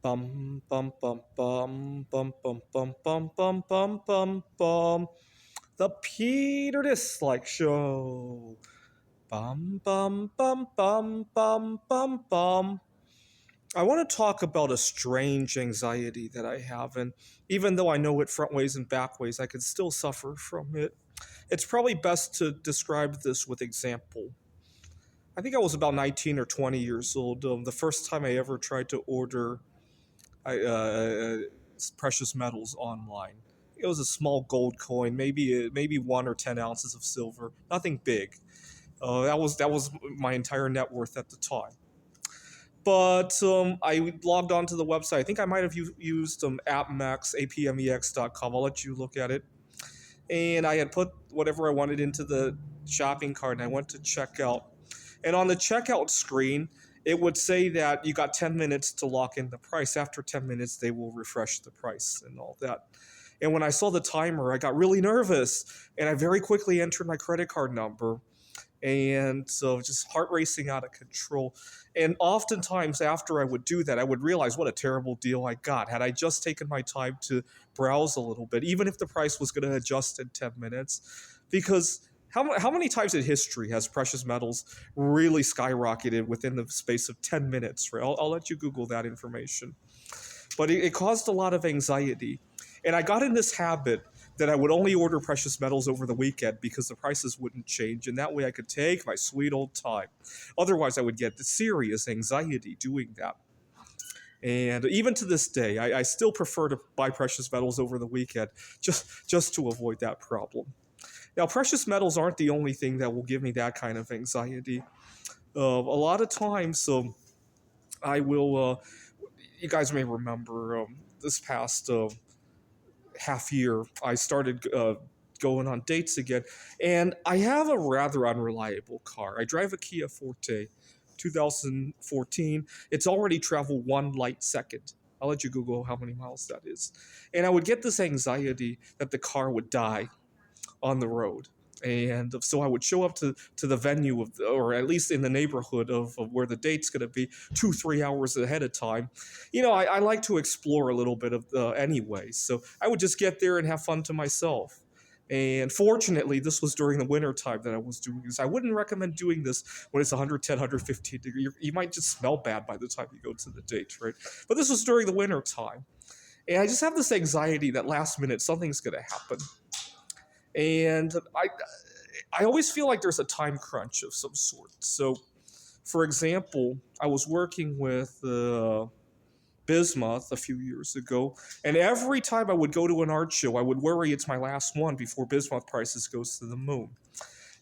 Bum bum bum bum bum bum bum bum bum bum bum bum. The Peter Dislike Show. Bum bum bum bum bum bum bum. I want to talk about a strange anxiety that I have, and even though I know it front ways and back ways, I can still suffer from it. It's probably best to describe this with example. I think I was about 19 or 20 years old. The first time I ever tried to order precious metals online. It was a small gold coin, maybe 1 or 10 ounces of silver, nothing big. That was my entire net worth at the time. But I logged onto the website. I think I might have used AppMex, apmex.com. I'll let you look at it. And I had put whatever I wanted into the shopping cart, and I went to checkout. And on the checkout screen, it would say that you got 10 minutes to lock in the price. After 10 minutes, they will refresh the price and all that. And when I saw the timer, I got really nervous, and I very quickly entered my credit card number. And so just heart racing out of control. And oftentimes after I would do that, I would realize what a terrible deal I got. Had I just taken my time to browse a little bit, even if the price was going to adjust in 10 minutes, because how many times in history has precious metals really skyrocketed within the space of 10 minutes? Right? I'll let you Google that information. But it caused a lot of anxiety. And I got in this habit that I would only order precious metals over the weekend because the prices wouldn't change, and that way I could take my sweet old time. Otherwise, I would get the serious anxiety doing that. And even to this day, I still prefer to buy precious metals over the weekend just to avoid that problem. Now, precious metals aren't the only thing that will give me that kind of anxiety. A lot of times, I will. You guys may remember this past half year, I started going on dates again, and I have a rather unreliable car. I drive a Kia Forte, 2014. It's already traveled one light second. I'll let you Google how many miles that is. And I would get this anxiety that the car would die on the road. And so I would show up to the venue of, or at least in the neighborhood of where the date's going to be 2-3 hours ahead of time. I like to explore a little bit of anyway. So I would just get there and have fun to myself. And fortunately, this was during the winter time that I was doing this. I wouldn't recommend doing this when it's 110, 115 degrees. You might just smell bad by the time you go to the date, right? But this was during the winter time. And I just have this anxiety that last minute something's going to happen. And I always feel like there's a time crunch of some sort. So, for example, I was working with Bismuth a few years ago, and every time I would go to an art show, I would worry it's my last one before Bismuth prices goes to the moon.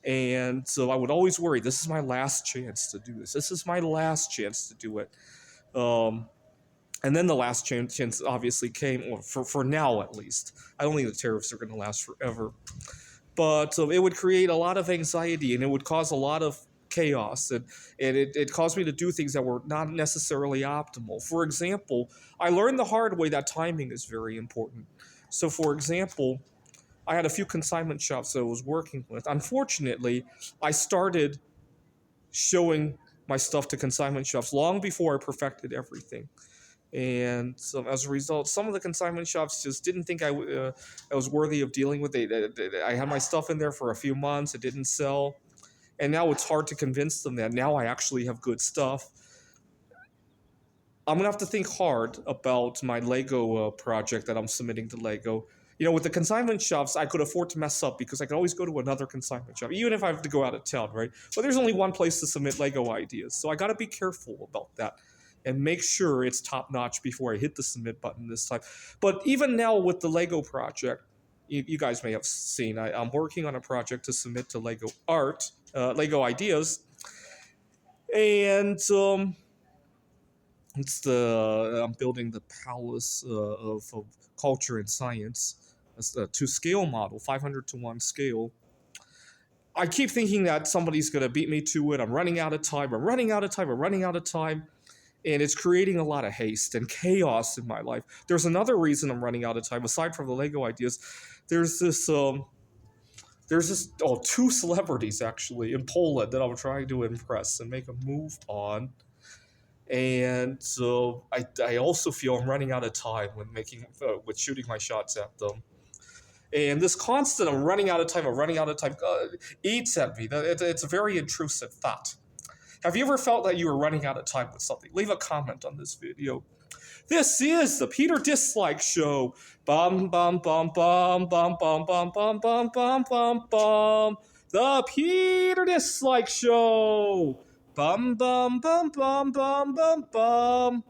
And so I would always worry, this is my last chance to do this. This is my last chance to do it. Um, and then the last chance obviously came, well, for now at least. I don't think the tariffs are going to last forever. But it would create a lot of anxiety, and it would cause a lot of chaos, and it caused me to do things that were not necessarily optimal. For example, I learned the hard way that timing is very important. So, for example, I had a few consignment shops that I was working with. Unfortunately, I started showing my stuff to consignment shops long before I perfected everything. And so as a result, some of the consignment shops just didn't think I was worthy of dealing with. I had my stuff in there for a few months. It didn't sell. And now it's hard to convince them that now I actually have good stuff. I'm going to have to think hard about my Lego project that I'm submitting to Lego. With the consignment shops, I could afford to mess up because I could always go to another consignment shop, even if I have to go out of town, right? But there's only one place to submit Lego ideas. So I got to be careful about that and make sure it's top notch before I hit the submit button this time. But even now with the Lego project, you guys may have seen, I'm working on a project to submit to Lego Art, Lego Ideas, and I'm building the Palace of Culture and Science, to scale model, 500-to-1 scale. I keep thinking that somebody's going to beat me to it. I'm running out of time. I'm running out of time. I'm running out of time. And it's creating a lot of haste and chaos in my life. There's another reason I'm running out of time, aside from the Lego ideas. There's this two celebrities actually in Poland that I'm trying to impress and make a move on. And I also feel I'm running out of time when with shooting my shots at them. And this constant I'm running out of time, eats at me. It's a very intrusive thought. Have you ever felt that you were running out of time with something? Leave a comment on this video. This is the Peter Dislike Show. Bum bum bum bum bum bum bum bum bum bum bum bum. The Peter Dislike Show. Bum bum bum bum bum bum bum.